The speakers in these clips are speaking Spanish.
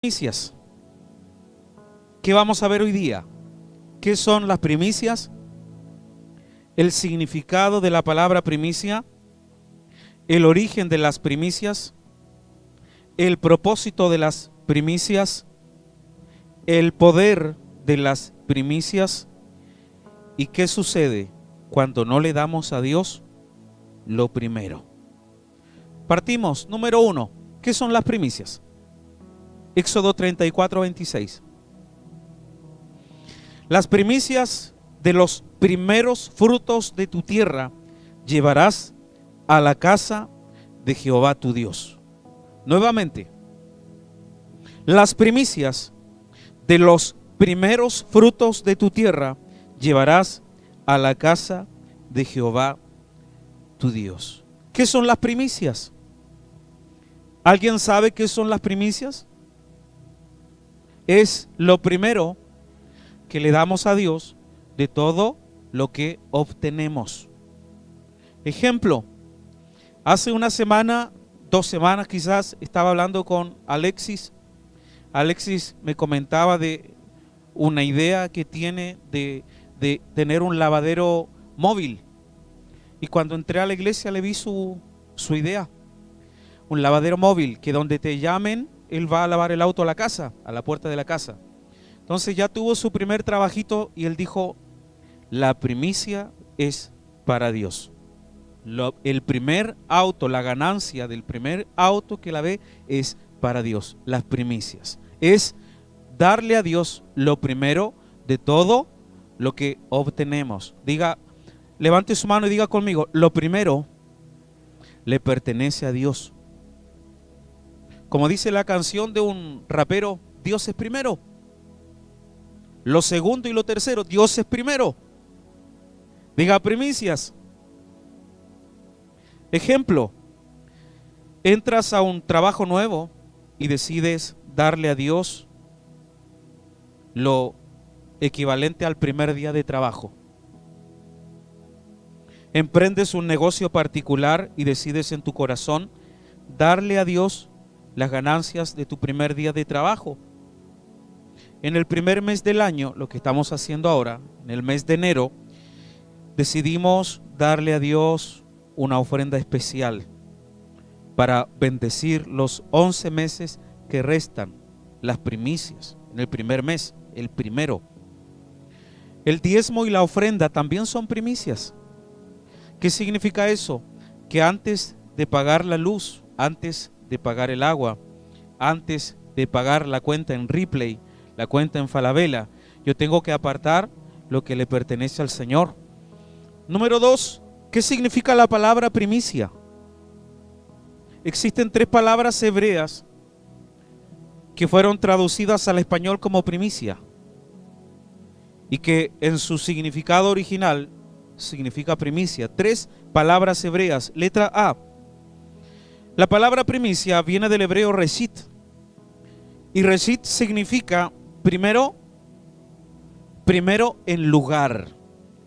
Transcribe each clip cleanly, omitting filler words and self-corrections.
Primicias. ¿Qué vamos a ver hoy día? ¿Qué son las primicias? El significado de la palabra primicia, el origen de las primicias, el propósito de las primicias, el poder de las primicias y qué sucede cuando no le damos a Dios lo primero. Partimos, número 1, ¿qué son las primicias? Éxodo 34:26. Las primicias de los primeros frutos de tu tierra llevarás a la casa de Jehová tu Dios. Nuevamente, las primicias de los primeros frutos de tu tierra llevarás a la casa de Jehová tu Dios. ¿Qué son las primicias? ¿Alguien sabe qué son las primicias? Es lo primero que le damos a Dios de todo lo que obtenemos. Ejemplo, hace una semana, 2 semanas quizás, estaba hablando con Alexis. Alexis me comentaba de una idea que tiene de tener un lavadero móvil. Y cuando entré a la iglesia le vi su idea. Un lavadero móvil que donde te llamen, él va a lavar el auto a la casa, a la puerta de la casa. Entonces ya tuvo su primer trabajito y él dijo, la primicia es para Dios. El primer auto, la ganancia del primer auto que lavé es para Dios. Las primicias es darle a Dios lo primero de todo lo que obtenemos. Diga, levante su mano y diga conmigo, lo primero le pertenece a Dios. Como dice la canción de un rapero, Dios es primero. Lo segundo y lo tercero, Dios es primero. Diga primicias. Ejemplo, entras a un trabajo nuevo y decides darle a Dios lo equivalente al primer día de trabajo. Emprendes un negocio particular y decides en tu corazón darle a Dios las ganancias de tu primer día de trabajo. En el primer mes del año, lo que estamos haciendo ahora, en el mes de enero, decidimos darle a Dios una ofrenda especial para bendecir los 11 meses que restan, las primicias, en el primer mes, el primero. El diezmo y la ofrenda también son primicias. ¿Qué significa eso? Que antes de pagar la luz, antes de pagar el agua, antes de pagar la cuenta en Ripley, la cuenta en Falabella, yo tengo que apartar lo que le pertenece al Señor. Número 2, ¿qué significa la palabra primicia? Existen 3 palabras hebreas que fueron traducidas al español como primicia y que en su significado original significa primicia. 3 palabras hebreas. Letra A. La palabra primicia viene del hebreo reshit. Y reshit significa primero en lugar.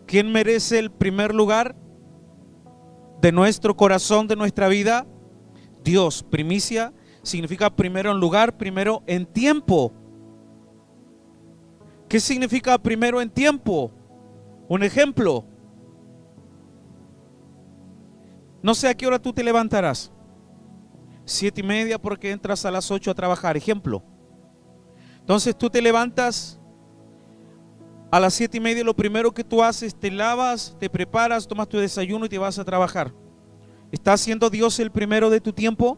¿Quién merece el primer lugar de nuestro corazón, de nuestra vida? Dios. Primicia significa primero en lugar, primero en tiempo. ¿Qué significa primero en tiempo? Un ejemplo. No sé a qué hora tú te levantarás. 7:30 porque entras a las 8 a trabajar. Ejemplo. Entonces tú te levantas a las 7:30, lo primero que tú haces, te lavas, te preparas, tomas tu desayuno y te vas a trabajar. ¿Está siendo Dios el primero de tu tiempo?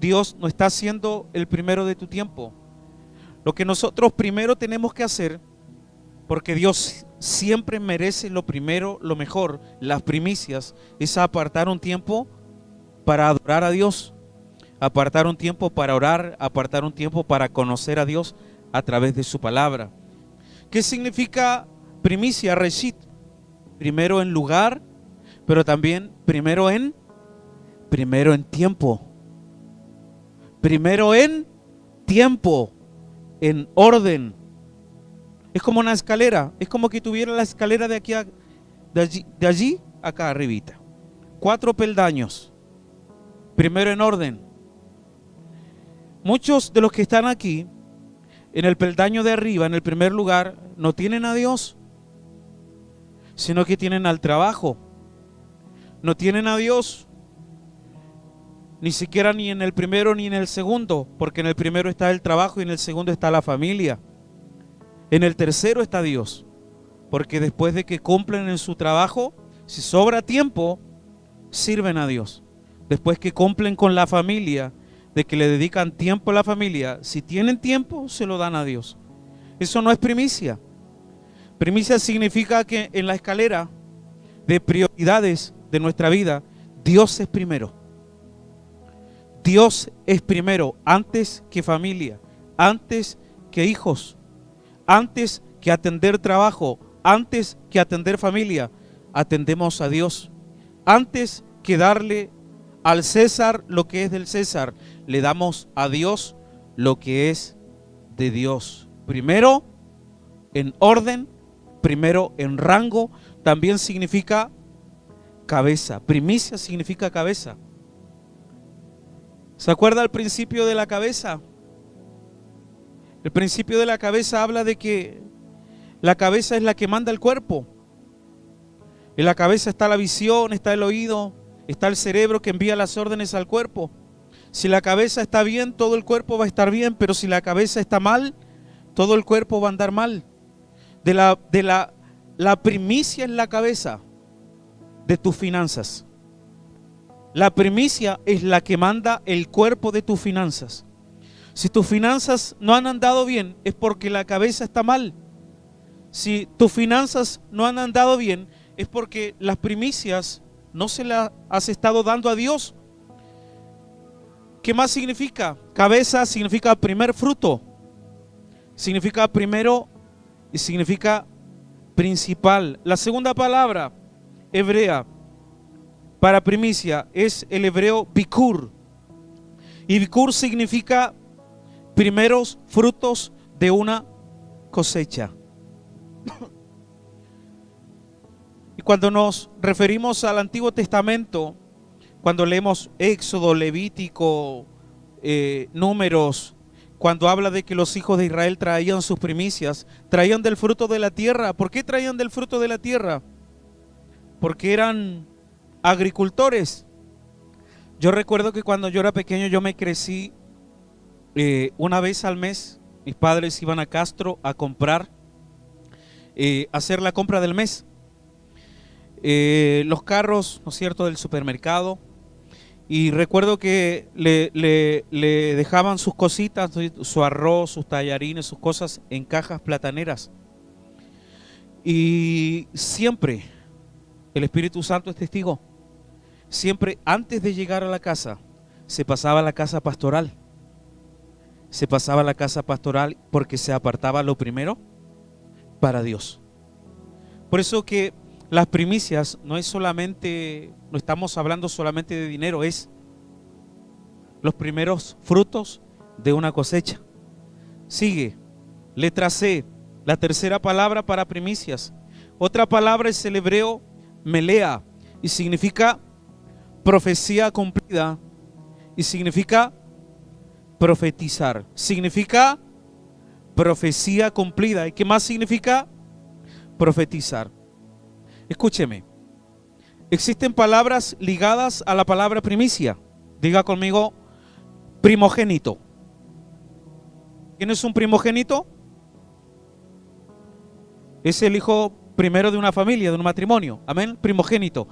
Dios no está siendo el primero de tu tiempo. Lo que nosotros primero tenemos que hacer, porque Dios siempre merece lo primero, lo mejor, las primicias, es apartar un tiempo para adorar a Dios, apartar un tiempo para orar, apartar un tiempo para conocer a Dios a través de su palabra. ¿Qué significa primicia, reshit? Primero en lugar, pero también primero en tiempo. Primero en tiempo, en orden. Es como una escalera, es como que tuviera la escalera de allí acá arribita. 4 peldaños. Primero en orden. Muchos de los que están aquí, en el peldaño de arriba, en el primer lugar, no tienen a Dios, sino que tienen al trabajo. No tienen a Dios, ni siquiera ni en el primero ni en el segundo, porque en el primero está el trabajo y en el segundo está la familia. En el tercero está Dios, porque después de que cumplen en su trabajo, si sobra tiempo, sirven a Dios. Después que cumplen con la familia, de que le dedican tiempo a la familia, si tienen tiempo, se lo dan a Dios. Eso no es primicia. Primicia significa que en la escalera de prioridades de nuestra vida, Dios es primero. Dios es primero, antes que familia, antes que hijos, antes que atender trabajo, antes que atender familia, atendemos a Dios. Antes que darle al César lo que es del César, le damos a Dios lo que es de Dios. Primero en orden, primero en rango, también significa cabeza. Primicia significa cabeza. ¿Se acuerda el principio de la cabeza? El principio de la cabeza habla de que la cabeza es la que manda el cuerpo. En la cabeza está la visión, está el oído, está el cerebro que envía las órdenes al cuerpo. Si la cabeza está bien, todo el cuerpo va a estar bien, pero si la cabeza está mal, todo el cuerpo va a andar mal. La primicia es la cabeza de tus finanzas. La primicia es la que manda el cuerpo de tus finanzas. Si tus finanzas no han andado bien, es porque la cabeza está mal. Si tus finanzas no han andado bien, es porque las primicias no se las has estado dando a Dios. ¿Qué más significa? Cabeza significa primer fruto, significa primero y significa principal. La segunda palabra hebrea para primicia es el hebreo bikur. Y bikur significa primeros frutos de una cosecha. Y cuando nos referimos al Antiguo Testamento, cuando leemos Éxodo, Levítico, Números, cuando habla de que los hijos de Israel traían sus primicias, traían del fruto de la tierra. ¿Por qué traían del fruto de la tierra? Porque eran agricultores. Yo recuerdo que cuando yo era pequeño yo me crecí una vez al mes. Mis padres iban a Castro a comprar, hacer la compra del mes. Los carros, ¿no es cierto?, del supermercado. Y recuerdo que le dejaban sus cositas, su arroz, sus tallarines, sus cosas en cajas plataneras. Y siempre, el Espíritu Santo es testigo, siempre antes de llegar a la casa, se pasaba a la casa pastoral. Se pasaba a la casa pastoral porque se apartaba lo primero para Dios. Por eso que las primicias no es solamente, no estamos hablando solamente de dinero, es los primeros frutos de una cosecha. Sigue, letra C, la tercera palabra para primicias. Otra palabra es el hebreo melea y significa profecía cumplida y significa profetizar. Significa profecía cumplida. ¿Y qué más significa? Profetizar. Escúcheme, existen palabras ligadas a la palabra primicia. Diga conmigo, primogénito. ¿Quién es un primogénito? Es el hijo primero de una familia, de un matrimonio. Amén, primogénito.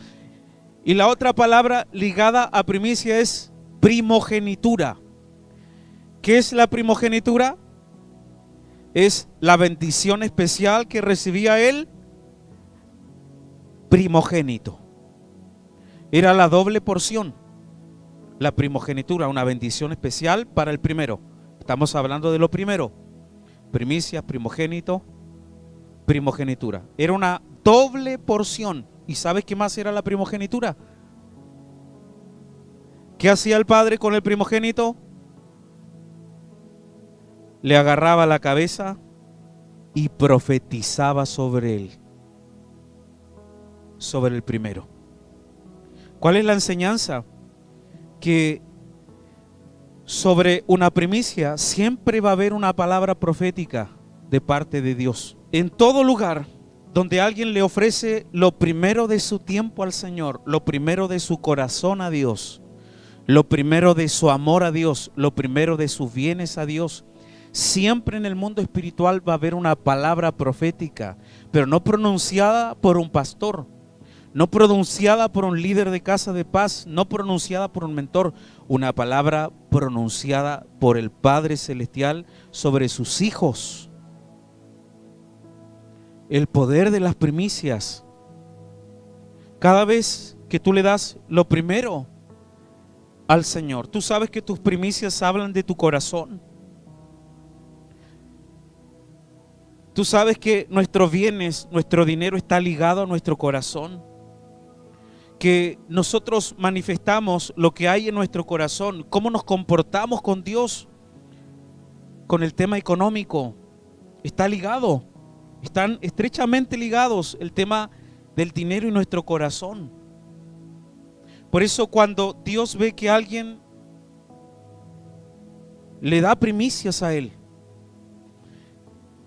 Y la otra palabra ligada a primicia es primogenitura. ¿Qué es la primogenitura? Es la bendición especial que recibía él primogénito. Era la doble porción. La primogenitura, una bendición especial para el primero. Estamos hablando de lo primero. Primicia, primogénito, primogenitura. Era una doble porción. ¿Y sabes qué más era la primogenitura? ¿Qué hacía el padre con el primogénito? Le agarraba la cabeza y profetizaba sobre él, sobre el primero. ¿Cuál es la enseñanza? Que sobre una primicia, siempre va a haber una palabra profética de parte de Dios. En todo lugar donde alguien le ofrece lo primero de su tiempo al Señor, lo primero de su corazón a Dios, lo primero de su amor a Dios, lo primero de sus bienes a Dios, siempre en el mundo espiritual va a haber una palabra profética, pero no pronunciada por un pastor, no pronunciada por un líder de casa de paz, no pronunciada por un mentor, una palabra pronunciada por el Padre Celestial sobre sus hijos. El poder de las primicias. Cada vez que tú le das lo primero al Señor, tú sabes que tus primicias hablan de tu corazón. Tú sabes que nuestros bienes, nuestro dinero está ligado a nuestro corazón. Que nosotros manifestamos lo que hay en nuestro corazón, cómo nos comportamos con Dios, con el tema económico. Está ligado, están estrechamente ligados el tema del dinero y nuestro corazón. Por eso cuando Dios ve que alguien le da primicias a Él,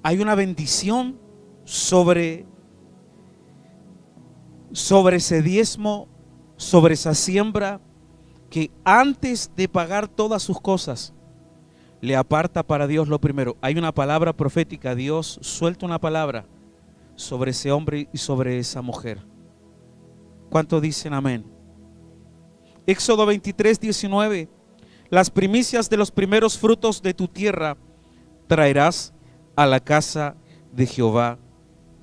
hay una bendición sobre ese diezmo, sobre esa siembra, que antes de pagar todas sus cosas, le aparta para Dios lo primero. Hay una palabra profética, Dios suelta una palabra sobre ese hombre y sobre esa mujer. ¿Cuántos dicen amén? Éxodo 23, 19. Las primicias de los primeros frutos de tu tierra traerás a la casa de Jehová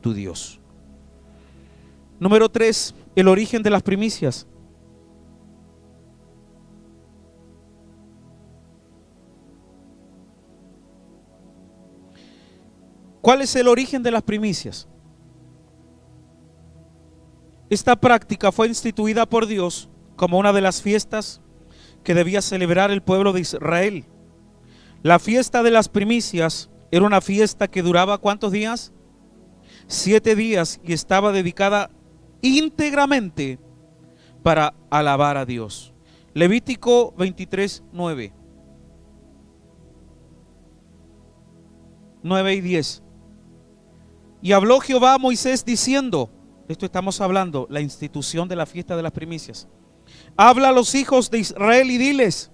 tu Dios. Número 3, el origen de las primicias. ¿Cuál es el origen de las primicias? Esta práctica fue instituida por Dios como una de las fiestas que debía celebrar el pueblo de Israel. La fiesta de las primicias era una fiesta que duraba ¿cuántos días? 7 días, y estaba dedicada íntegramente para alabar a Dios. Levítico 23, 9 y 10. Y habló Jehová a Moisés diciendo, de esto estamos hablando, la institución de la fiesta de las primicias. Habla a los hijos de Israel y diles: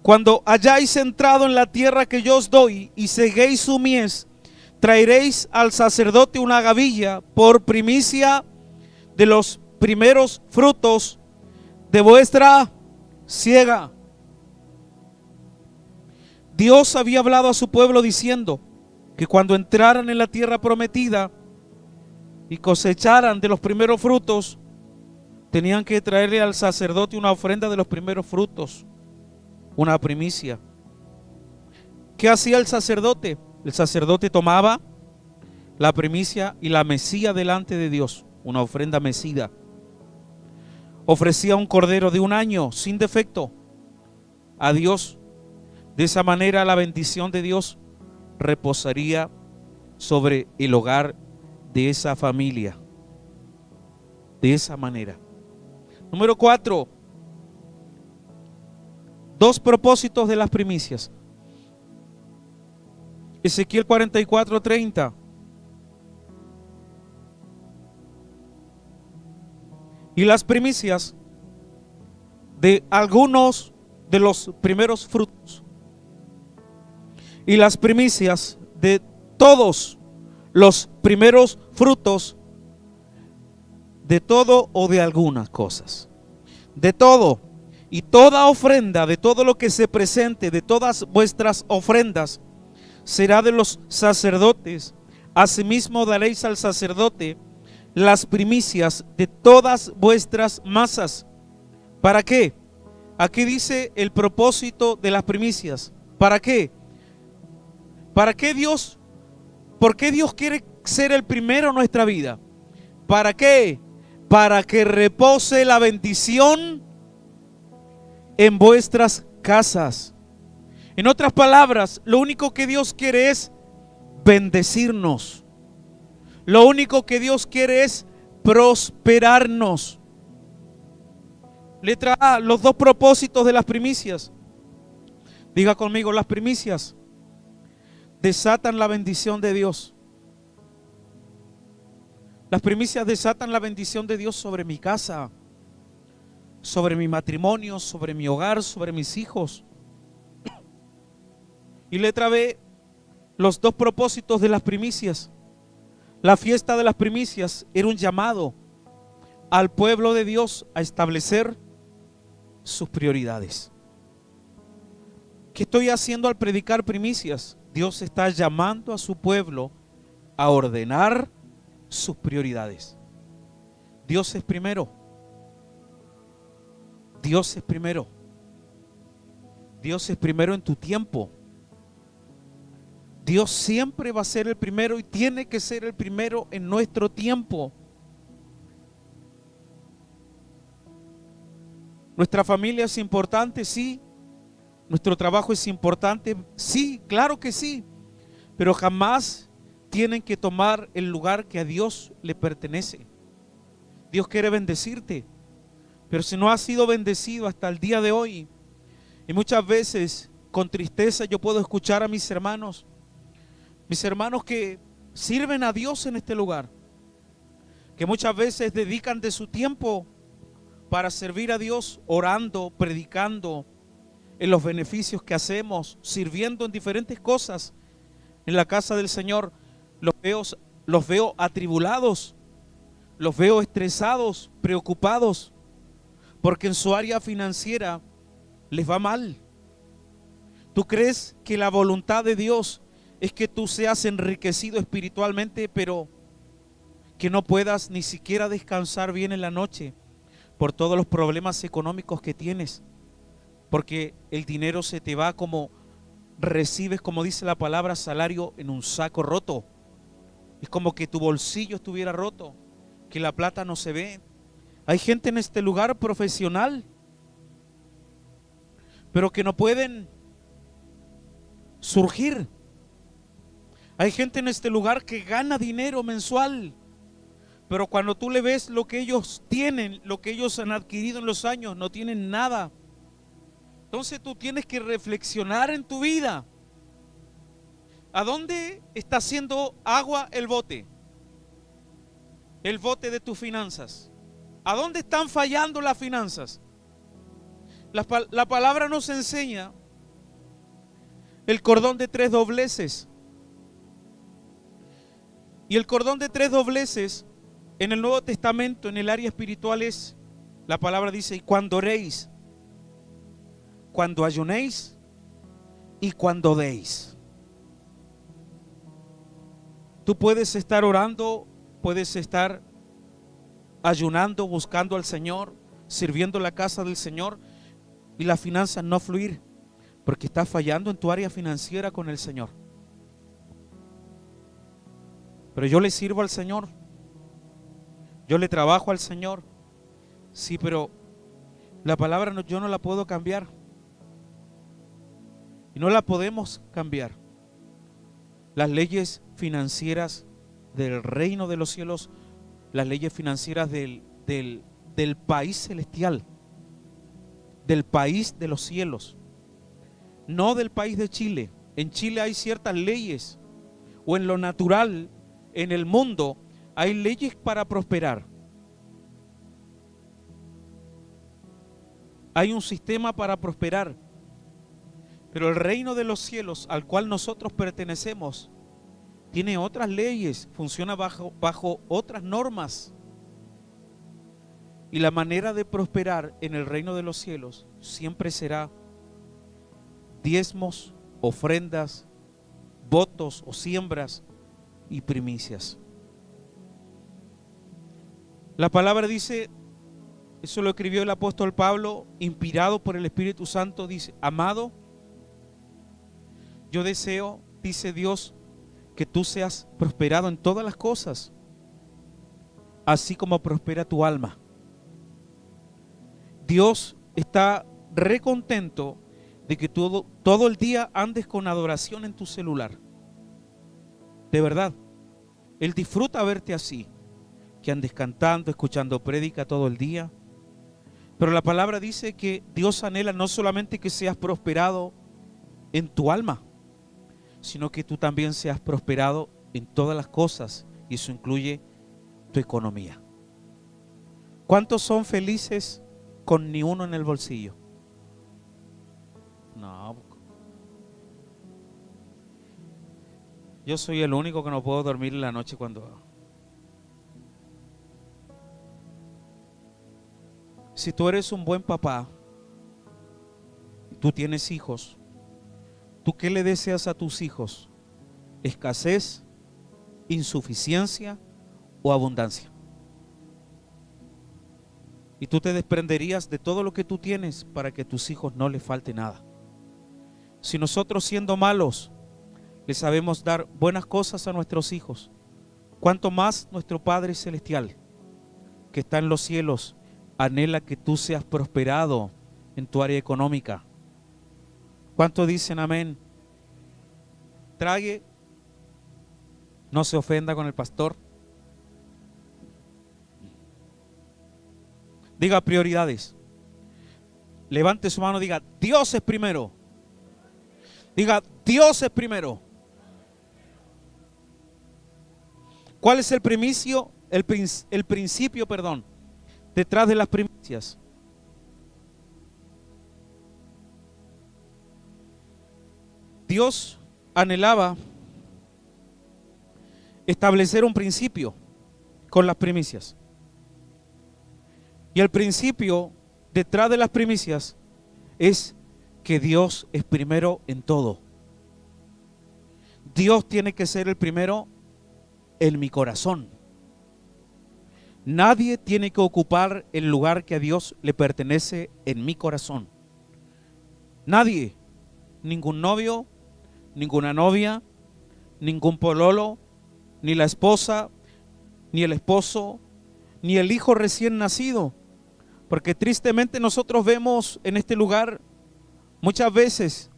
cuando hayáis entrado en la tierra que yo os doy y seguéis su mies, traeréis al sacerdote una gavilla por primicia de los primeros frutos de vuestra siega. Dios había hablado a su pueblo diciendo que cuando entraran en la tierra prometida y cosecharan de los primeros frutos, tenían que traerle al sacerdote una ofrenda de los primeros frutos, una primicia. ¿Qué hacía el sacerdote? El sacerdote tomaba la primicia y la mecía delante de Dios, una ofrenda mecida. Ofrecía un cordero de 1 año sin defecto a Dios. De esa manera la bendición de Dios reposaría sobre el hogar de esa familia. De esa manera. Número 4. 2 propósitos de las primicias. Ezequiel 44, 30. Y las primicias de algunos de los primeros frutos, y las primicias de todos los primeros frutos de todo o de algunas cosas, de todo, y toda ofrenda, de todo lo que se presente, de todas vuestras ofrendas, será de los sacerdotes. Asimismo daréis al sacerdote las primicias de todas vuestras masas. ¿Para qué? Aquí dice el propósito de las primicias. ¿Para qué? ¿Para qué Dios? ¿Por qué Dios quiere ser el primero en nuestra vida? ¿Para qué? Para que repose la bendición en vuestras casas. En otras palabras, lo único que Dios quiere es bendecirnos. Lo único que Dios quiere es prosperarnos. Letra A, los 2 propósitos de las primicias. Diga conmigo, las primicias desatan la bendición de Dios. Las primicias desatan la bendición de Dios sobre mi casa, sobre mi matrimonio, sobre mi hogar, sobre mis hijos. Y letra B, los dos propósitos de las primicias. La fiesta de las primicias era un llamado al pueblo de Dios a establecer sus prioridades. ¿Qué estoy haciendo al predicar primicias? Dios está llamando a su pueblo a ordenar sus prioridades. Dios es primero. Dios es primero. Dios es primero en tu tiempo. Dios siempre va a ser el primero y tiene que ser el primero en nuestro tiempo. Nuestra familia es importante, sí. Nuestro trabajo es importante, sí, claro que sí. Pero jamás tienen que tomar el lugar que a Dios le pertenece. Dios quiere bendecirte, pero si no has sido bendecido hasta el día de hoy, y muchas veces con tristeza yo puedo escuchar a mis hermanos que sirven a Dios en este lugar, que muchas veces dedican de su tiempo para servir a Dios, orando, predicando, en los beneficios que hacemos, sirviendo en diferentes cosas en la casa del Señor. Los veo atribulados, los veo estresados, preocupados, porque en su área financiera les va mal. ¿Tú crees que la voluntad de Dios es que tú seas enriquecido espiritualmente, pero que no puedas ni siquiera descansar bien en la noche por todos los problemas económicos que tienes? Porque el dinero se te va como recibes, como dice la palabra, salario en un saco roto. Es como que tu bolsillo estuviera roto, que la plata no se ve. Hay gente en este lugar profesional, pero que no pueden surgir. Hay gente en este lugar que gana dinero mensual, pero cuando tú le ves lo que ellos tienen, lo que ellos han adquirido en los años, no tienen nada. Entonces tú tienes que reflexionar en tu vida. ¿A dónde está haciendo agua el bote? El bote de tus finanzas. ¿A dónde están fallando las finanzas? La palabra nos enseña el cordón de 3 dobleces. Y el cordón de 3 dobleces en el Nuevo Testamento, en el área espiritual, es, la palabra dice, y cuando oréis, cuando ayunéis y cuando deis. Tú puedes estar orando, puedes estar ayunando, buscando al Señor, sirviendo la casa del Señor, y las finanzas no fluir, porque estás fallando en tu área financiera con el Señor. Pero yo le sirvo al Señor, yo le trabajo al Señor. Sí, pero la palabra yo no la puedo cambiar. Y no la podemos cambiar. Las leyes financieras del reino de los cielos, las leyes financieras del país celestial, del país de los cielos, no del país de Chile. En Chile hay ciertas leyes, o en lo natural, en el mundo, hay leyes para prosperar. Hay un sistema para prosperar. Pero el reino de los cielos al cual nosotros pertenecemos tiene otras leyes, funciona bajo otras normas. Y la manera de prosperar en el reino de los cielos siempre será diezmos, ofrendas, votos o siembras y primicias. La palabra dice, eso lo escribió el apóstol Pablo, inspirado por el Espíritu Santo, dice, amado, yo deseo, dice Dios, que tú seas prosperado en todas las cosas, así como prospera tu alma. Dios está recontento de que todo el día andes con adoración en tu celular. De verdad, Él disfruta verte así, que andes cantando, escuchando prédica todo el día. Pero la palabra dice que Dios anhela no solamente que seas prosperado en tu alma, sino que tú también seas prosperado en todas las cosas, y eso incluye tu economía. ¿Cuántos son felices con ni uno en el bolsillo? No. Yo soy el único que no puedo dormir en la noche cuando... Si tú eres un buen papá, tú tienes hijos, ¿tú qué le deseas a tus hijos? ¿Escasez, insuficiencia o abundancia? Y tú te desprenderías de todo lo que tú tienes para que a tus hijos no les falte nada. Si nosotros, siendo malos, le sabemos dar buenas cosas a nuestros hijos, cuánto más nuestro Padre Celestial, que está en los cielos, anhela que tú seas prosperado en tu área económica. ¿Cuánto dicen amén? Trague, no se ofenda con el pastor. Diga prioridades. Levante su mano y diga: Dios es primero. Diga: Dios es primero. ¿Cuál es el principio detrás de las primicias? Dios anhelaba establecer un principio con las primicias. Y el principio detrás de las primicias es que Dios es primero en todo. Dios tiene que ser el primero en mi corazón. Nadie tiene que ocupar el lugar que a Dios le pertenece en mi corazón. Nadie, ningún novio, ninguna novia, ningún pololo, ni la esposa, ni el esposo, ni el hijo recién nacido. Porque tristemente nosotros vemos en este lugar muchas veces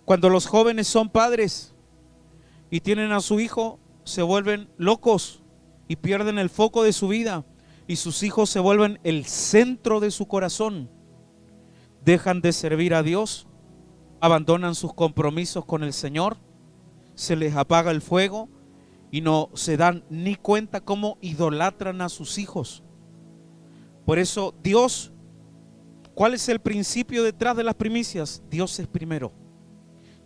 cuando los jóvenes son padres y tienen a su hijo, se vuelven locos y pierden el foco de su vida, y sus hijos se vuelven el centro de su corazón. Dejan de servir a Dios, abandonan sus compromisos con el Señor, se les apaga el fuego y no se dan ni cuenta cómo idolatran a sus hijos. Por eso Dios, ¿cuál es el principio detrás de las primicias? Dios es primero.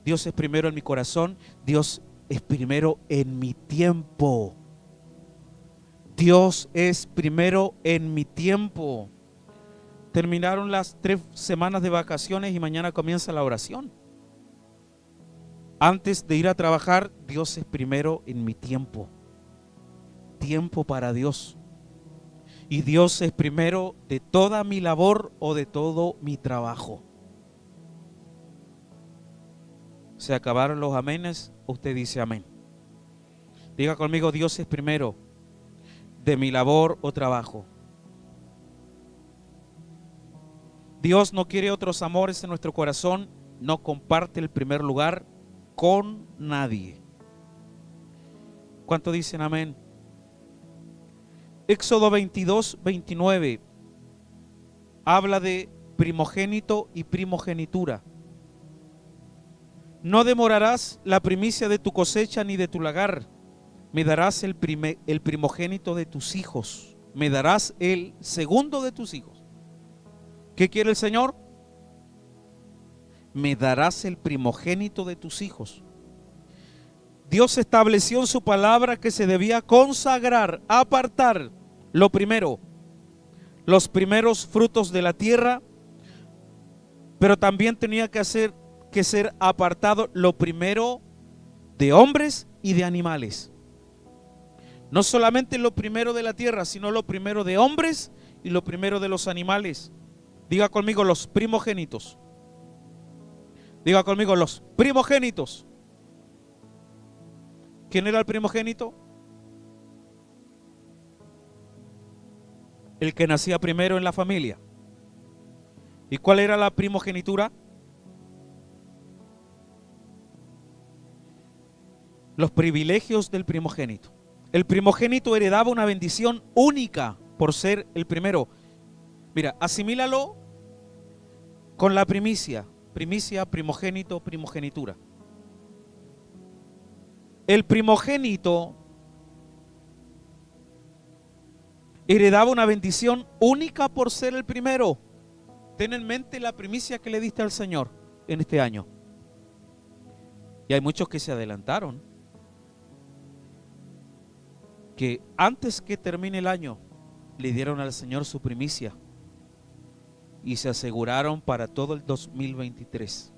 Dios es primero en mi corazón. Dios es primero en mi tiempo. Dios es primero en mi tiempo. Terminaron las 3 semanas de vacaciones y mañana comienza la oración. Antes de ir a trabajar, Dios es primero en mi tiempo. Tiempo para Dios. Y Dios es primero de toda mi labor o de todo mi trabajo. ¿Se acabaron los amenes? Usted dice amén. Diga conmigo: Dios es primero de mi labor o trabajo. Dios no quiere otros amores en nuestro corazón. No comparte el primer lugar con nadie. ¿Cuánto dicen amén? Éxodo 22, 29 habla de primogénito y primogenitura. No demorarás la primicia de tu cosecha ni de tu lagar. Me darás el primogénito de tus hijos. Me darás el segundo de tus hijos. ¿Qué quiere el Señor? Me darás el primogénito de tus hijos. Dios estableció en su palabra que se debía consagrar, apartar lo primero, los primeros frutos de la tierra, pero también tenía que ser apartado lo primero de hombres y de animales. No solamente lo primero de la tierra, sino lo primero de hombres y lo primero de los animales. Diga conmigo: los primogénitos. Diga conmigo: los primogénitos. ¿Quién era el primogénito? El que nacía primero en la familia. ¿Y cuál era la primogenitura? Los privilegios del primogénito. El primogénito heredaba una bendición única por ser el primero. Mira, asimílalo con la primicia. primicia, primogénito, primogenitura. El primogénito heredaba una bendición única por ser el primero. Ten en mente la primicia que le diste al Señor en este año. Y hay muchos que se adelantaron, que antes que termine el año le dieron al Señor su primicia y se aseguraron para todo el 2023.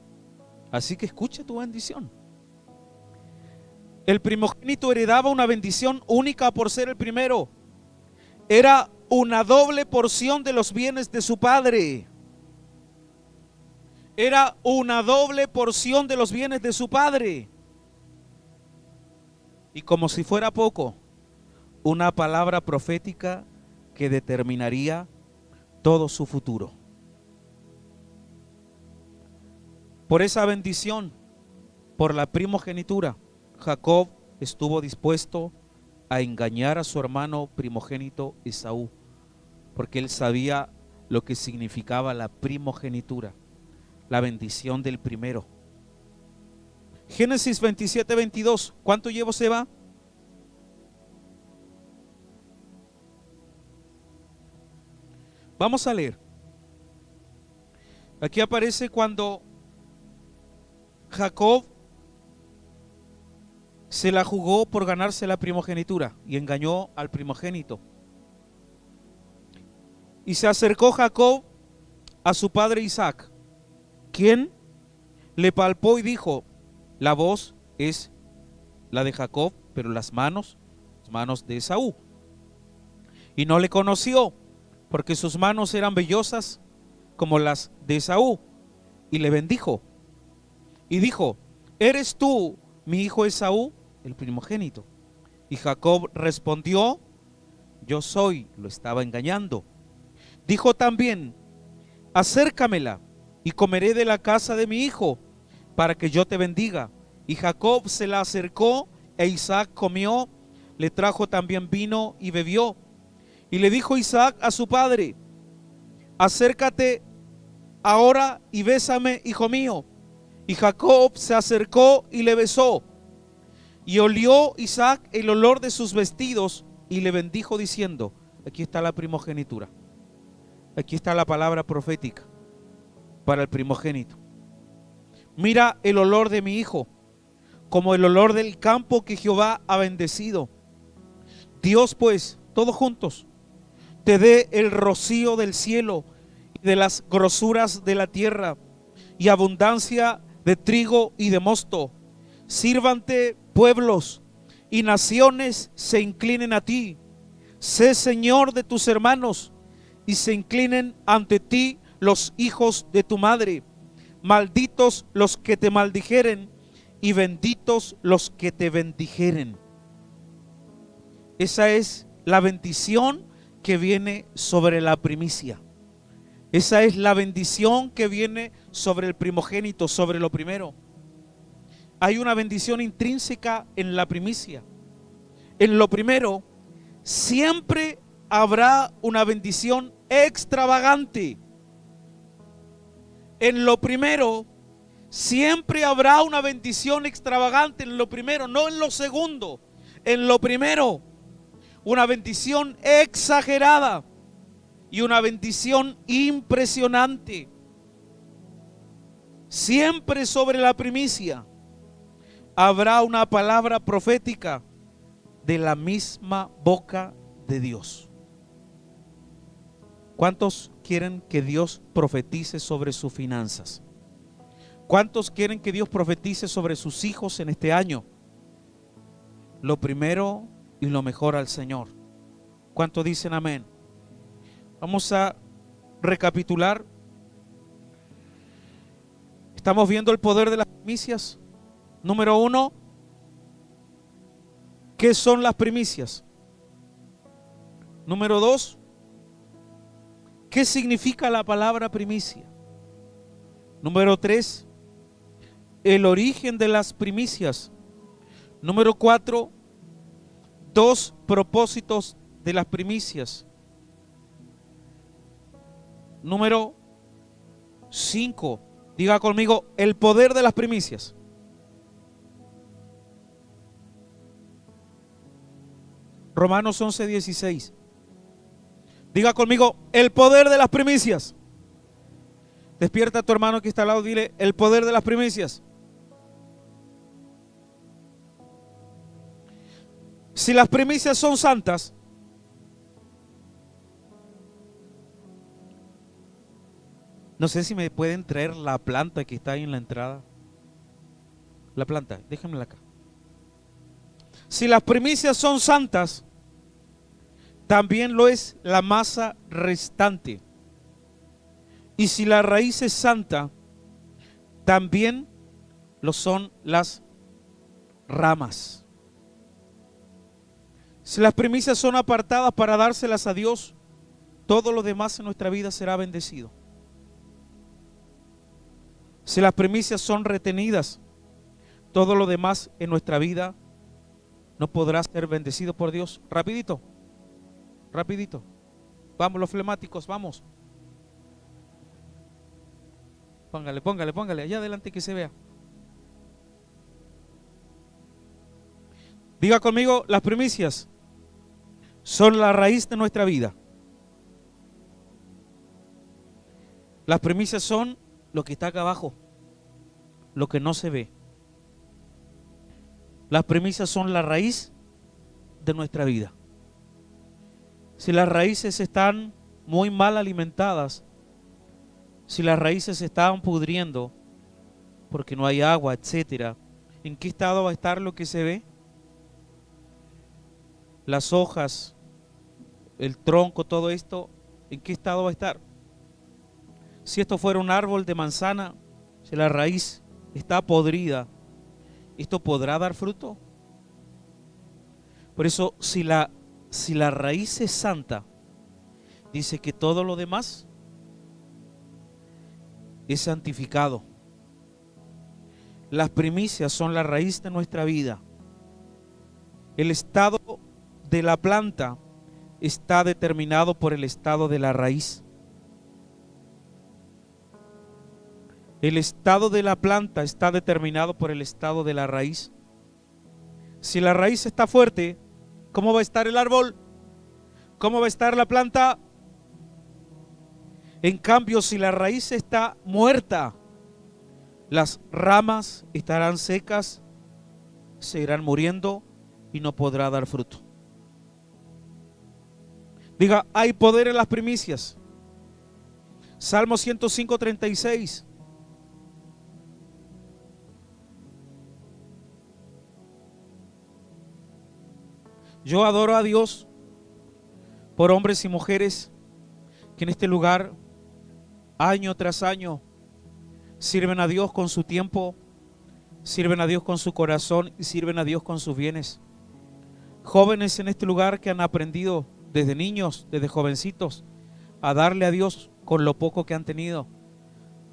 Así que escucha tu bendición. El primogénito heredaba una bendición única por ser el primero. Era una doble porción de los bienes de su padre. Era una doble porción de los bienes de su padre. Y como si fuera poco, una palabra profética que determinaría todo su futuro. Por esa bendición, por la primogenitura, Jacob estuvo dispuesto a engañar a su hermano primogénito Esaú, porque él sabía lo que significaba la primogenitura, la bendición del primero. Génesis 27:22. ¿Cuánto llevo, Seba? Vamos a leer. Aquí aparece cuando Jacob se la jugó por ganarse la primogenitura y engañó al primogénito. Y se acercó Jacob a su padre Isaac, quien le palpó y dijo: la voz es la de Jacob, pero las manos de Esaú. Y no le conoció, porque sus manos eran vellosas como las de Esaú. Y le bendijo y dijo: ¿eres tú mi hijo Esaú, el primogénito? Y Jacob respondió: yo soy. Lo estaba engañando. Dijo también: acércamela y comeré de la casa de mi hijo, para que yo te bendiga. Y Jacob se la acercó, e Isaac comió, le trajo también vino y bebió. Y le dijo Isaac a su padre: acércate ahora y bésame, hijo mío. Y Jacob se acercó y le besó. Y olió Isaac el olor de sus vestidos y le bendijo diciendo: aquí está la primogenitura. Aquí está la palabra profética para el primogénito. Mira el olor de mi hijo, como el olor del campo que Jehová ha bendecido. Dios pues, todos juntos, te dé el rocío del cielo y de las grosuras de la tierra, y abundancia de trigo y de mosto. Sírvante pueblos y naciones se inclinen a ti. Sé Señor de tus hermanos, y se inclinen ante ti los hijos de tu madre. Malditos los que te maldijeren, y benditos los que te bendijeren. Esa es la bendición que viene sobre la primicia. Esa es la bendición que viene sobre el primogénito, sobre lo primero. Hay una bendición intrínseca en la primicia. En lo primero siempre habrá una bendición extravagante. En lo primero siempre habrá una bendición extravagante. En lo primero, no en lo segundo. En lo primero, una bendición exagerada y una bendición impresionante. Siempre sobre la primicia habrá una palabra profética de la misma boca de Dios. ¿Cuántos quieren que Dios profetice sobre sus finanzas? ¿Cuántos quieren que Dios profetice sobre sus hijos en este año? Lo primero y lo mejor al Señor. ¿Cuántos dicen amén? Vamos a recapitular. Estamos viendo el poder de las primicias. Número 1, ¿qué son las primicias? Número 2, ¿qué significa la palabra primicia? Número 3, el origen de las primicias. Número 4, 2 propósitos de las primicias. Número 5, Diga conmigo, el poder de las primicias. Romanos 11:16. Diga conmigo, el poder de las primicias. Despierta a tu hermano que está al lado, dile, el poder de las primicias. Si las primicias son santas, no sé si me pueden traer la planta que está ahí en la entrada. La planta, déjenmela acá. Si las primicias son santas, también lo es la masa restante. Y si la raíz es santa, también lo son las ramas. Si las primicias son apartadas para dárselas a Dios, todo lo demás en nuestra vida será bendecido. Si las primicias son retenidas, todo lo demás en nuestra vida no podrá ser bendecido por Dios. Rapidito, rapidito. Vamos los flemáticos, vamos. Póngale, póngale, póngale, allá adelante que se vea. Diga conmigo, las primicias son la raíz de nuestra vida. Las primicias son lo que está acá abajo, lo que no se ve. Las primicias son la raíz de nuestra vida. Si las raíces están muy mal alimentadas, si las raíces se están pudriendo porque no hay agua, etcétera, ¿en qué estado va a estar lo que se ve? Las hojas, el tronco, todo esto, ¿en qué estado va a estar? Si esto fuera un árbol de manzana, si la raíz está podrida, ¿esto podrá dar fruto? Por eso, si la raíz es santa, dice que todo lo demás es santificado. Las primicias son la raíz de nuestra vida. El estado de la planta está determinado por el estado de la raíz. El estado de la planta está determinado por el estado de la raíz. Si la raíz está fuerte, ¿cómo va a estar el árbol? ¿Cómo va a estar la planta? En cambio, si la raíz está muerta, las ramas estarán secas, se irán muriendo y no podrá dar fruto. Diga, hay poder en las primicias. Salmo 105:36. Yo adoro a Dios por hombres y mujeres que en este lugar, año tras año, sirven a Dios con su tiempo, sirven a Dios con su corazón y sirven a Dios con sus bienes. Jóvenes en este lugar que han aprendido desde niños, desde jovencitos, a darle a Dios con lo poco que han tenido.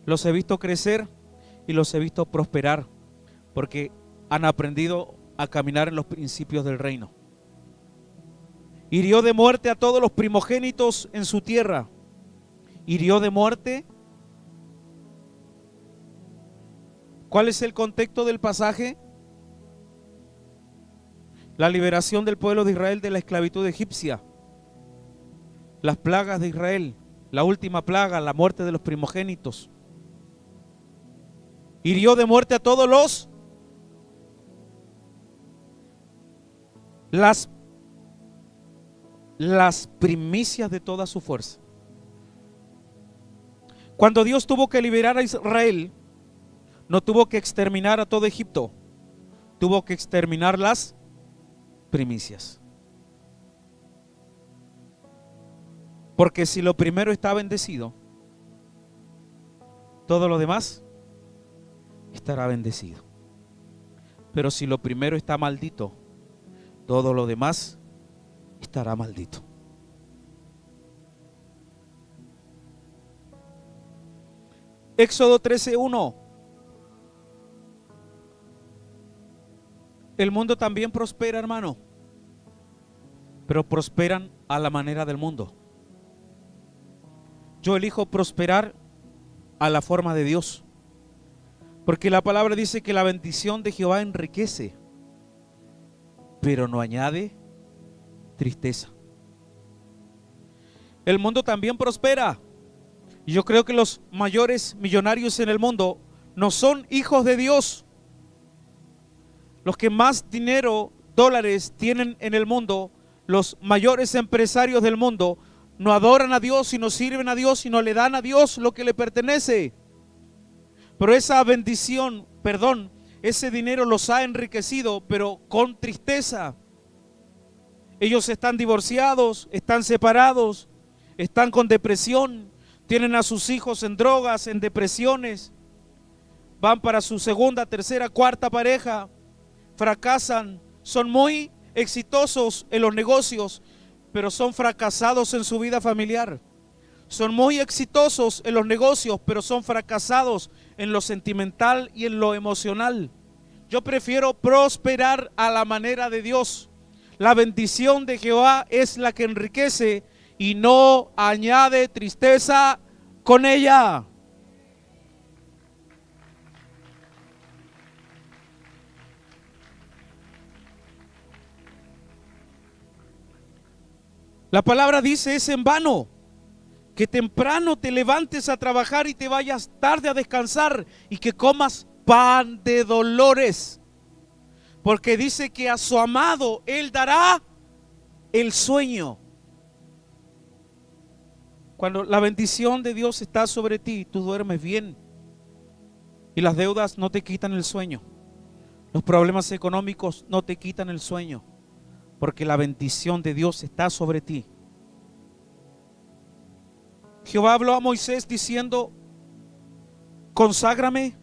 Los he visto crecer y los he visto prosperar porque han aprendido a caminar en los principios del reino. Hirió de muerte a todos los primogénitos en su tierra. Hirió de muerte. ¿Cuál es el contexto del pasaje? La liberación del pueblo de Israel de la esclavitud egipcia. Las plagas de Israel. La última plaga, la muerte de los primogénitos. Hirió de muerte a todos las primicias de toda su fuerza. Cuando Dios tuvo que liberar a Israel, no tuvo que exterminar a todo Egipto, tuvo que exterminar las primicias. Porque si lo primero está bendecido, todo lo demás estará bendecido. Pero si lo primero está maldito, todo lo demás estará maldito. Éxodo 13:1. El mundo también prospera, hermano, pero prosperan a la manera del mundo. Yo elijo prosperar a la forma de Dios. Porque la palabra dice que la bendición de Jehová enriquece, pero no añade tristeza. El mundo también prospera. Y yo creo que los mayores millonarios en el mundo no son hijos de Dios. Los que más dinero, dólares tienen en el mundo, los mayores empresarios del mundo, no adoran a Dios y no sirven a Dios y no le dan a Dios lo que le pertenece. Pero esa bendición, ese dinero los ha enriquecido, pero con tristeza. Ellos están divorciados, están separados, están con depresión, tienen a sus hijos en drogas, en depresiones, van para su segunda, tercera, cuarta pareja, fracasan, son muy exitosos en los negocios, pero son fracasados en su vida familiar. Son muy exitosos en los negocios, pero son fracasados en lo sentimental y en lo emocional. Yo prefiero prosperar a la manera de Dios. La bendición de Jehová es la que enriquece y no añade tristeza con ella. La palabra dice: es en vano que temprano te levantes a trabajar y te vayas tarde a descansar y que comas pan de dolores, porque dice que a su amado Él dará el sueño. Cuando la bendición de Dios está sobre ti, tú duermes bien y las deudas no te quitan el sueño. Los problemas económicos no te quitan el sueño, porque la bendición de Dios está sobre ti. Jehová habló a Moisés diciendo: conságrame,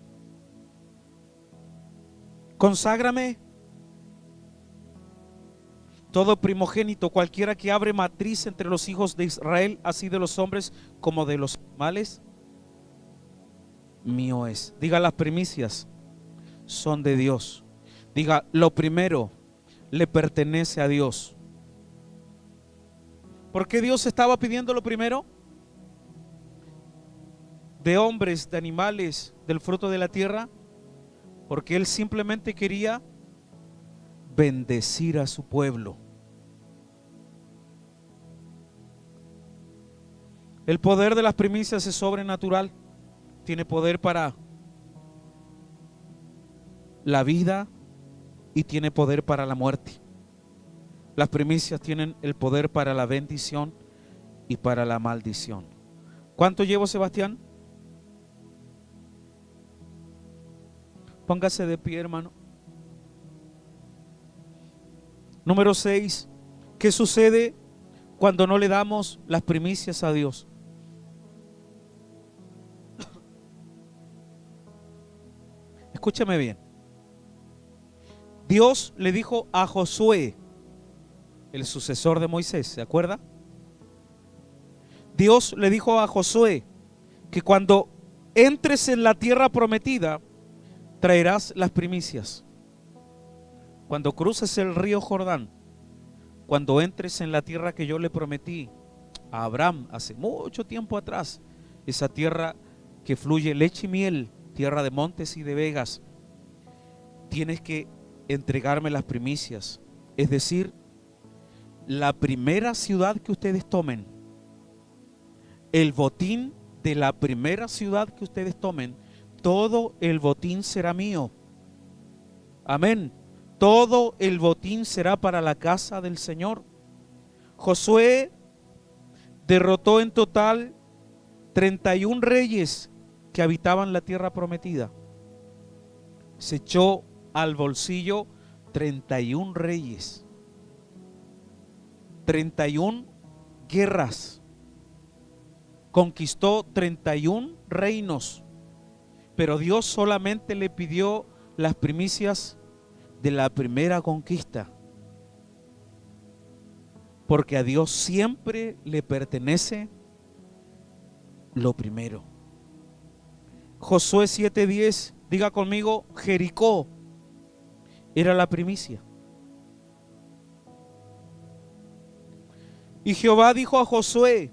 conságrame. Todo primogénito, cualquiera que abre matriz entre los hijos de Israel, así de los hombres como de los animales, mío es. Diga: las primicias son de Dios. Diga: lo primero le pertenece a Dios. ¿Por qué Dios estaba pidiendo lo primero? De hombres, de animales, del fruto de la tierra, porque Él simplemente quería bendecir a su pueblo. El poder de las primicias es sobrenatural. Tiene poder para la vida y tiene poder para la muerte. Las primicias tienen el poder para la bendición y para la maldición. ¿Cuánto llevo, Sebastián? Póngase de pie, hermano. Número 6. ¿Qué sucede cuando no le damos las primicias a Dios? Escúchame bien. Dios le dijo a Josué, el sucesor de Moisés, ¿se acuerda? Dios le dijo a Josué que cuando entres en la tierra prometida, traerás las primicias. Cuando cruces el río Jordán, cuando entres en la tierra que yo le prometí a Abraham hace mucho tiempo atrás, esa tierra que fluye leche y miel, tierra de montes y de vegas, tienes que entregarme las primicias. Es decir, la primera ciudad que ustedes tomen, el botín de la primera ciudad que ustedes tomen, todo el botín será mío. Amén. Todo el botín será para la casa del Señor. Josué derrotó en total 31 reyes que habitaban la tierra prometida. Se echó al bolsillo 31 reyes, 31 guerras, conquistó 31 reinos, pero Dios solamente le pidió las primicias de la primera conquista, porque a Dios siempre le pertenece lo primero. Josué 7:10, diga conmigo, Jericó era la primicia. Y Jehová dijo a Josué: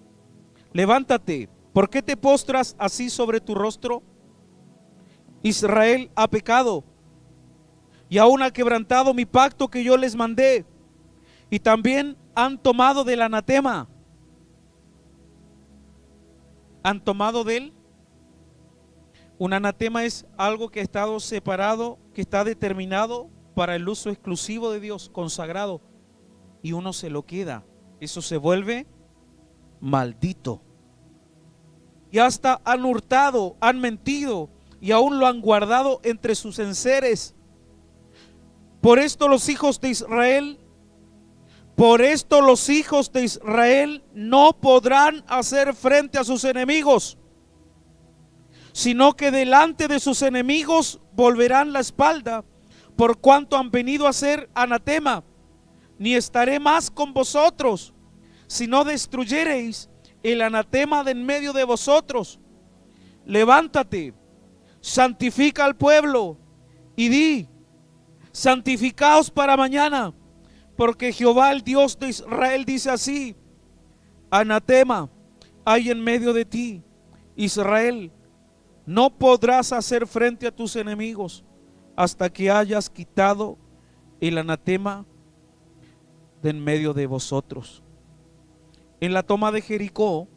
levántate, ¿por qué te postras así sobre tu rostro? Israel ha pecado y aún ha quebrantado mi pacto que yo les mandé, y también han tomado del anatema. Han tomado de él. Un anatema es algo que ha estado separado, que está determinado para el uso exclusivo de Dios, consagrado, y uno se lo queda. Eso se vuelve maldito. Y hasta han hurtado, han mentido y aún lo han guardado entre sus enseres. Por esto los hijos de Israel no podrán hacer frente a sus enemigos, sino que delante de sus enemigos volverán la espalda, por cuanto han venido a ser anatema. Ni estaré más con vosotros, si no destruyereis el anatema de en medio de vosotros. Levántate, santifica al pueblo y di: santificaos para mañana, porque Jehová, el Dios de Israel, dice así: anatema hay en medio de ti, Israel, no podrás hacer frente a tus enemigos hasta que hayas quitado el anatema de en medio de vosotros. En la toma de Jericó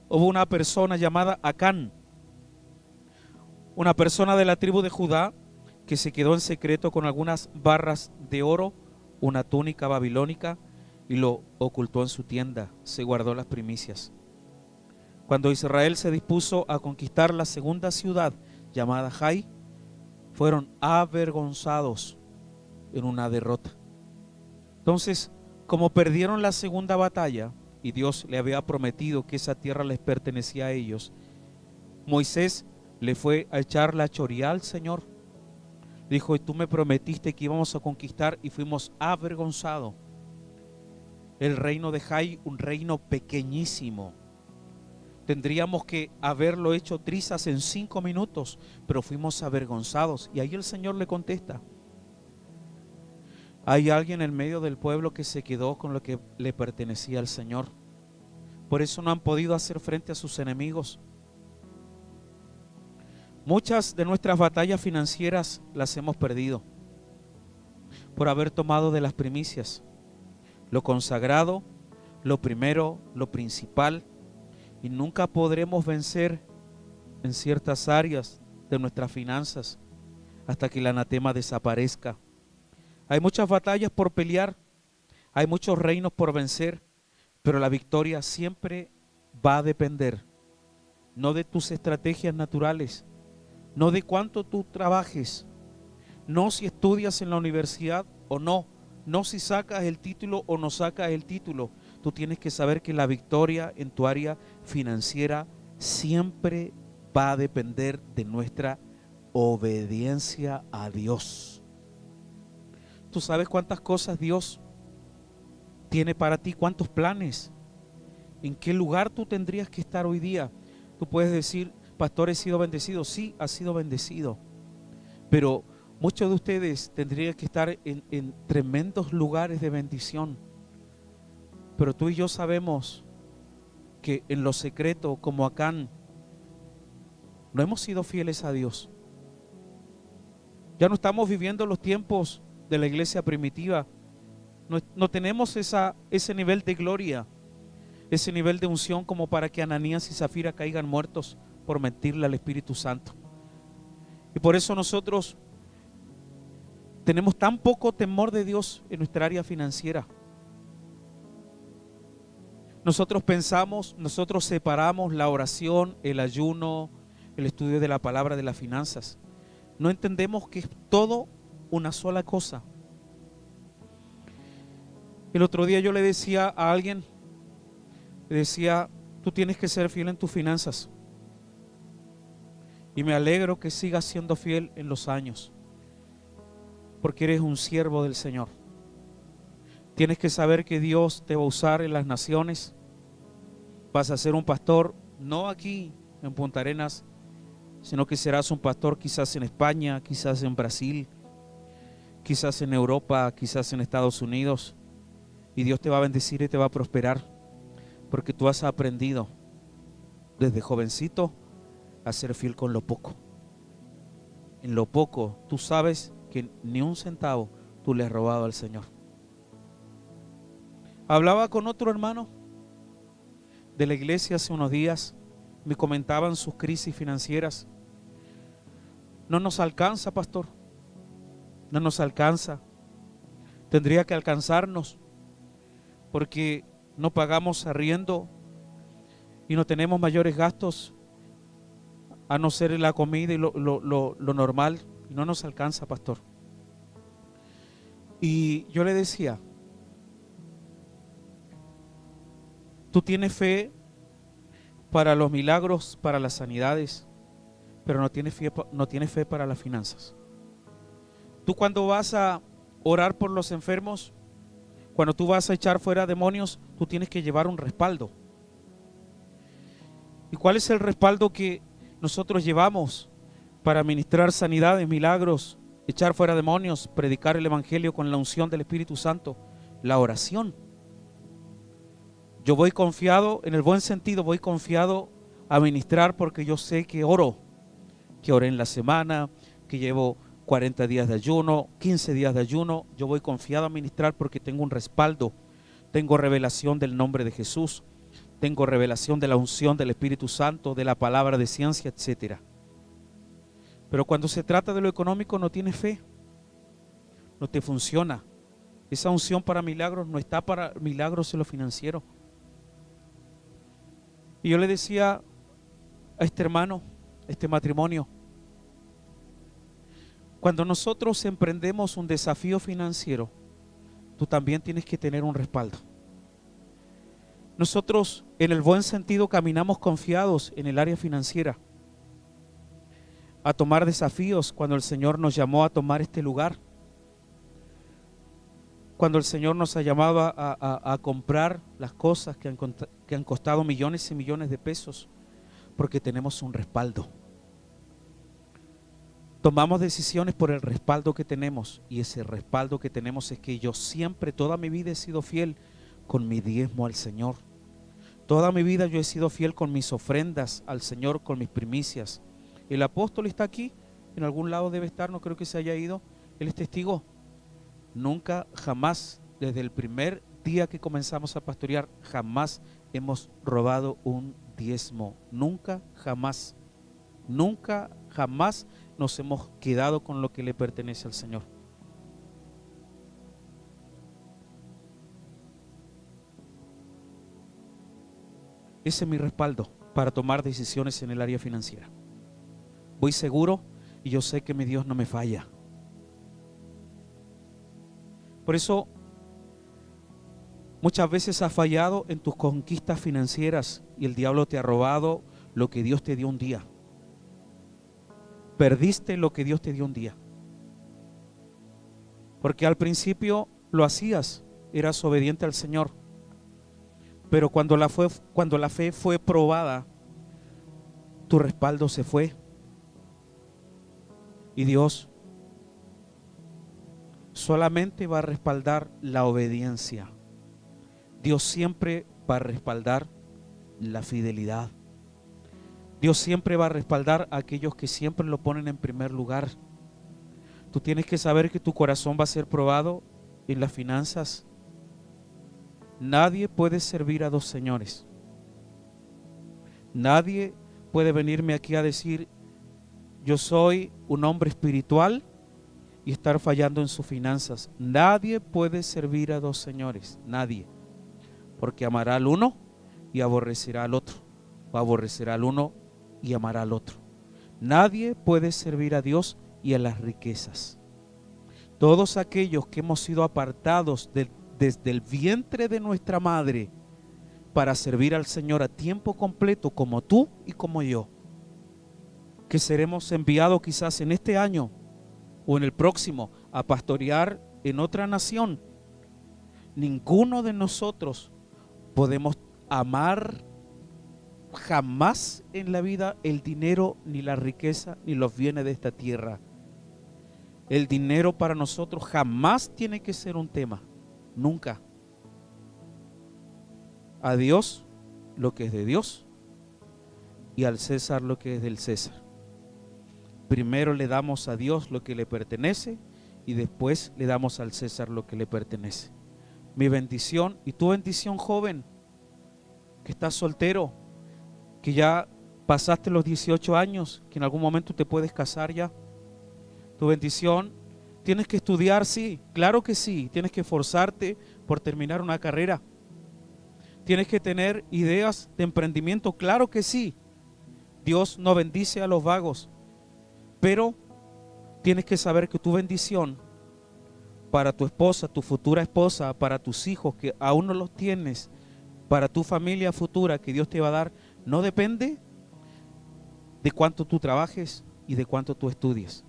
hubo una persona llamada Acán, una persona de la tribu de Judá, que se quedó en secreto con algunas barras de oro, una túnica babilónica, y lo ocultó en su tienda. Se guardó las primicias. Cuando Israel se dispuso a conquistar la segunda ciudad, llamada Jai, fueron avergonzados en una derrota. Entonces, como perdieron la segunda batalla y Dios le había prometido que esa tierra les pertenecía a ellos, Moisés le fue a echar la choría al Señor. Dijo: y tú me prometiste que íbamos a conquistar, y fuimos avergonzados. El reino de Jai, un reino pequeñísimo, tendríamos que haberlo hecho trizas en 5 minutos, pero fuimos avergonzados. Y ahí el Señor le contesta: hay alguien en medio del pueblo que se quedó con lo que le pertenecía al Señor. Por eso no han podido hacer frente a sus enemigos. Muchas de nuestras batallas financieras las hemos perdido por haber tomado de las primicias, lo consagrado, lo primero, lo principal, y nunca podremos vencer en ciertas áreas de nuestras finanzas hasta que el anatema desaparezca. Hay muchas batallas por pelear, hay muchos reinos por vencer, pero la victoria siempre va a depender no de tus estrategias naturales, no de cuánto tú trabajes, no si estudias en la universidad o no, no si sacas el título o no sacas el título. Tú tienes que saber que la victoria en tu área financiera siempre va a depender de nuestra obediencia a Dios. Tú sabes cuántas cosas Dios tiene para ti, cuántos planes, en qué lugar tú tendrías que estar hoy día. Tú puedes decir: pastor, he sido bendecido. Sí, has sido bendecido, pero muchos de ustedes tendrían que estar en tremendos lugares de bendición. Pero tú y yo sabemos que en lo secreto, como Acán, no hemos sido fieles a Dios. Ya no estamos viviendo los tiempos de la iglesia primitiva. No tenemos ese nivel de gloria, ese nivel de unción como para que Ananías y Zafira caigan muertos por mentirle al Espíritu Santo. Y por eso nosotros tenemos tan poco temor de Dios en nuestra área financiera. Nosotros separamos la oración, el ayuno, el estudio de la palabra de las finanzas. No entendemos que es todo una sola cosa. El otro día yo le decía a alguien, le decía: tú tienes que ser fiel en tus finanzas. Y me alegro que sigas siendo fiel en los años, porque eres un siervo del Señor. Tienes que saber que Dios te va a usar en las naciones. Vas a ser un pastor, no aquí en Punta Arenas, sino que serás un pastor quizás en España, quizás en Brasil, quizás en Europa, quizás en Estados Unidos. Y Dios te va a bendecir y te va a prosperar, porque tú has aprendido desde jovencito a ser fiel con lo poco. en lo poco, tú sabes que ni un centavo tú le has robado al Señor. Hablaba con otro hermano de la iglesia hace unos días, me comentaban sus crisis financieras. No nos alcanza, pastor, no nos alcanza. Tendría que alcanzarnos porque no pagamos arriendo y no tenemos mayores gastos a no ser la comida y lo normal, y no nos alcanza, pastor. Y yo le decía, tú tienes fe para los milagros, para las sanidades, pero no tienes fe para las finanzas. Tú cuando vas a orar por los enfermos, cuando tú vas a echar fuera demonios, tú tienes que llevar un respaldo. ¿Y cuál es el respaldo que nosotros llevamos para ministrar sanidades, milagros, echar fuera demonios, predicar el evangelio con la unción del Espíritu Santo? La oración. Yo voy confiado, en el buen sentido, voy confiado a ministrar porque yo sé que oro, que oré en la semana, que llevo 40 días de ayuno, 15 días de ayuno. Yo voy confiado a ministrar porque tengo un respaldo, tengo revelación del nombre de Jesús, tengo revelación de la unción del Espíritu Santo, de la palabra de ciencia, etc. Pero cuando se trata de lo económico no tienes fe, no te funciona. Esa unción para milagros no está para milagros en lo financiero. Y yo le decía a este hermano, a este matrimonio, cuando nosotros emprendemos un desafío financiero, tú también tienes que tener un respaldo. Nosotros, en el buen sentido, caminamos confiados en el área financiera, a tomar desafíos cuando el Señor nos llamó a tomar este lugar, cuando el Señor nos ha llamado a comprar las cosas que han costado millones y millones de pesos, porque tenemos un respaldo. Tomamos decisiones por el respaldo que tenemos, y ese respaldo que tenemos es que yo siempre, toda mi vida he sido fiel con mi diezmo al Señor. Toda mi vida yo he sido fiel con mis ofrendas al Señor, con mis primicias. El apóstol está aquí, en algún lado debe estar, no creo que se haya ido. Él es testigo. Nunca, jamás, desde el primer día que comenzamos a pastorear, jamás hemos robado un diezmo. Nunca, jamás. Nunca, jamás nos hemos quedado con lo que le pertenece al Señor. Ese es mi respaldo para tomar decisiones en el área financiera. Voy seguro y yo sé que mi Dios no me falla. Por eso, muchas veces has fallado en tus conquistas financieras y el diablo te ha robado lo que Dios te dio un día. Perdiste lo que Dios te dio un día. Porque al principio lo hacías, eras obediente al Señor. Pero cuando la fe fue probada, tu respaldo se fue. Y Dios solamente va a respaldar la obediencia. Dios siempre va a respaldar la fidelidad. Dios siempre va a respaldar a aquellos que siempre lo ponen en primer lugar. Tú tienes que saber que tu corazón va a ser probado en las finanzas. Nadie puede servir a dos señores. Nadie puede venirme aquí a decir, yo soy un hombre espiritual, y estar fallando en sus finanzas. Nadie puede servir a dos señores. Nadie. Porque amará al uno y aborrecerá al otro. O aborrecerá al uno y amará al otro. Nadie puede servir a Dios y a las riquezas. Todos aquellos que hemos sido apartados desde el vientre de nuestra madre para servir al Señor a tiempo completo, como tú y como yo, que seremos enviados quizás en este año o en el próximo a pastorear en otra nación, ninguno de nosotros podemos amar jamás en la vida el dinero, ni la riqueza, ni los bienes de esta tierra. El dinero para nosotros jamás tiene que ser un tema, nunca. A Dios lo que es de Dios y al César lo que es del César. primero le damos a Dios lo que le pertenece y después le damos al César lo que le pertenece. Mi bendición y tu bendición, joven, que estás soltero, que ya pasaste los 18 años, que en algún momento te puedes casar ya. Tu bendición, tienes que estudiar, sí, claro que sí, tienes que esforzarte por terminar una carrera. Tienes que tener ideas de emprendimiento, claro que sí. Dios no bendice a los vagos, pero tienes que saber que tu bendición para tu esposa, tu futura esposa, para tus hijos que aún no los tienes, para tu familia futura que Dios te va a dar, no depende de cuánto tú trabajes y de cuánto tú estudies.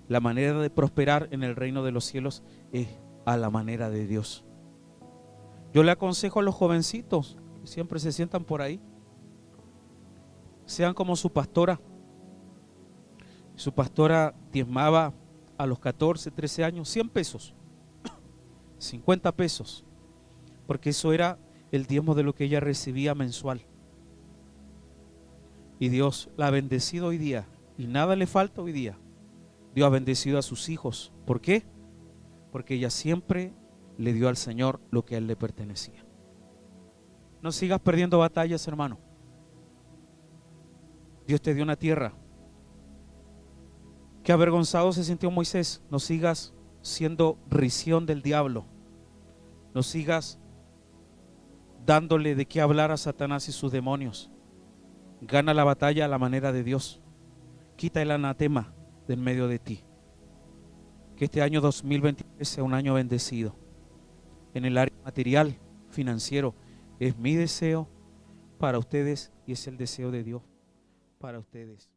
La manera de prosperar en el reino de los cielos es a la manera de Dios. Yo le aconsejo a los jovencitos que siempre se sientan por ahí, sean como su pastora. Su pastora diezmaba a los 14, 13 años 100 pesos, 50 pesos, porque eso era el diezmo de lo que ella recibía mensual. Y Dios la ha bendecido hoy día y nada le falta hoy día. Dios ha bendecido a sus hijos. ¿Por qué? Porque ella siempre le dio al Señor lo que a Él le pertenecía. No sigas perdiendo batallas, hermano. Dios te dio una tierra. Qué avergonzado se sintió Moisés. No sigas siendo risión del diablo. No sigas dándole de qué hablar a Satanás y sus demonios. Gana la batalla a la manera de Dios. Quita el anatema de en medio de ti. Que este año 2023 sea un año bendecido. En el área material, financiero, es mi deseo para ustedes y es el deseo de Dios para ustedes.